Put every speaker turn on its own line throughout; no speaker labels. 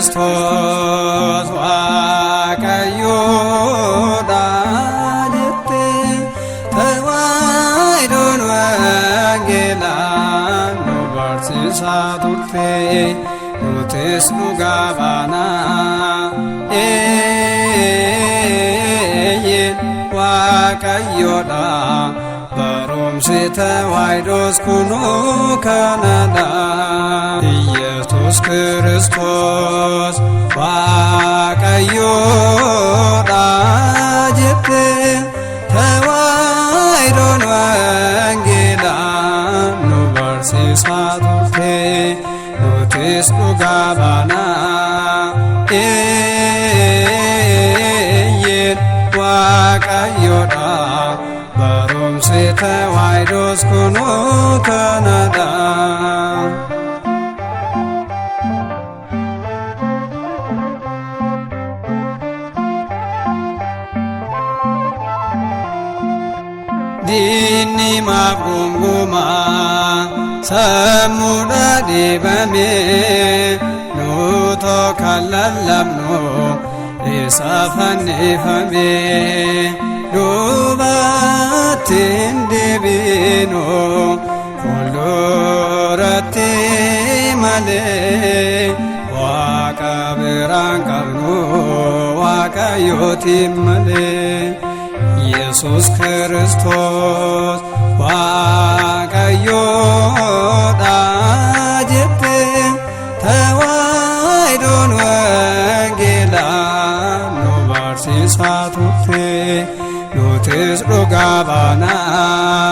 ክርስቶስ waaqayyoodha jette tewaayidoon wangeelaan nu barsiisaa turte nutis dhugaa baanaa waaqayyoodha barumsi tewaayidoos kunoo kanadha Yesus Kristos waaqayyoodha jette tewaayidoon wangeelaan nu barsiisaa turte nutis dhugaa baanaa waaqayyoodha barumsi tewaayidoos kunoo kanadha Dinni maqunguma sammuudha dibame nuto kallallamnu isa fannifame dubattiin deebinu fuulduratti malee waaqa biraan qabnu waaqayyootiin malee Yesus Kristos waaqayyoodha jette tewaayidoon wangeelaan nu barsiisaa turte nutis dhugaa baanaa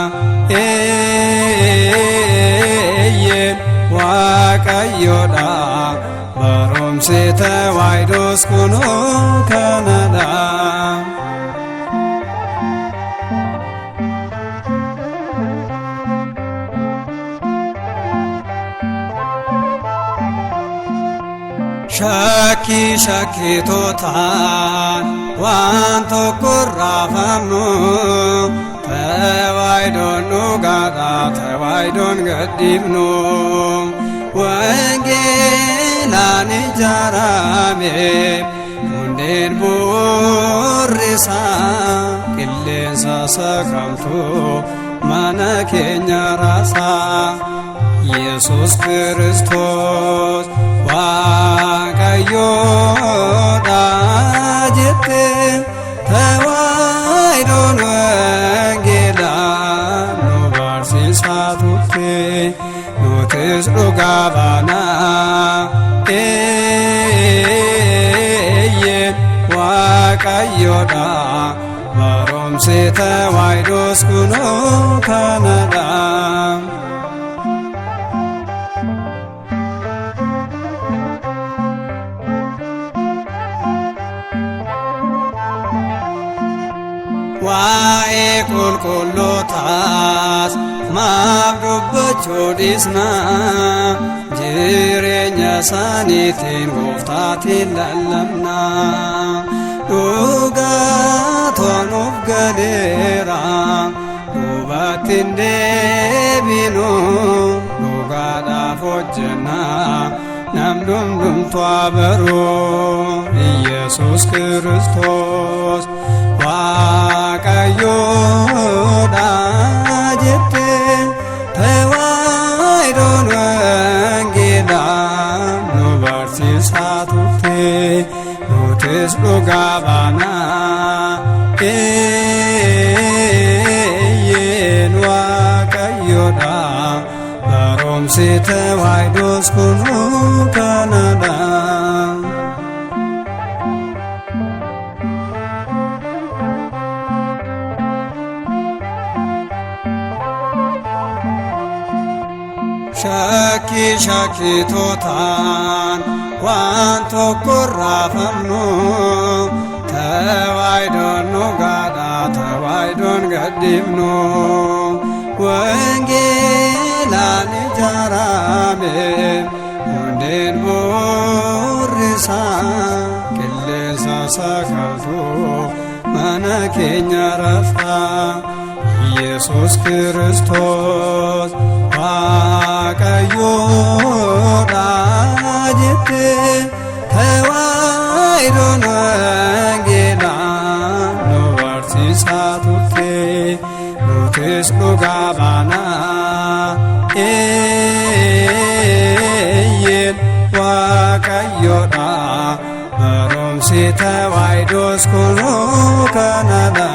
waaqayyoodha barumsi tewaayidoos kunoo kanadha shakkitootaan waan tokko raafamnu tewaayidoon dhugaadha tewaayidoon gadhiifnu wangeelaan ijaarame hundeen buurrisaa qilleensa sakamtu mana keenya raasaa Yesus Kristos waaqayyoodha jette tewaayidoon wangeelaan nu barsiisaa turte nutis dhugaa baanaa waaqayyoodha barumsi tewaayidoos kunoo kanadha waa'ee qulqullootaas maaf dubbachuu dhiisna jireenya isaaniitiin gooftaatiin lallabna dhugaatoon of galeera dubattiin deebinu dhugaadhaaf hojjenna nam hundumtuu baruu Yesus Kristos waaqayyoodha jette tewaayidoon wangeelaan nu barsiisaa turte nutis dhugaa baanaa waaqayyoodha barumsi tewaayidoos kunoo kanadha shakkitootaan waan tokko raafamnu tewaayidoon dhugaadha tewaayidoon gadhiifnu wangeelaan ijaarame hundeen buurrisaa qilleensa sakamtu mana keenya raasaa Yesus Kristos waaqayyoodha jette waayidon wangeelaa nu barsiisaa turte nutis dhugaa baanaa eeyyeen Waaqayyoodha barumsi tawaayidoos kunuu kanadha.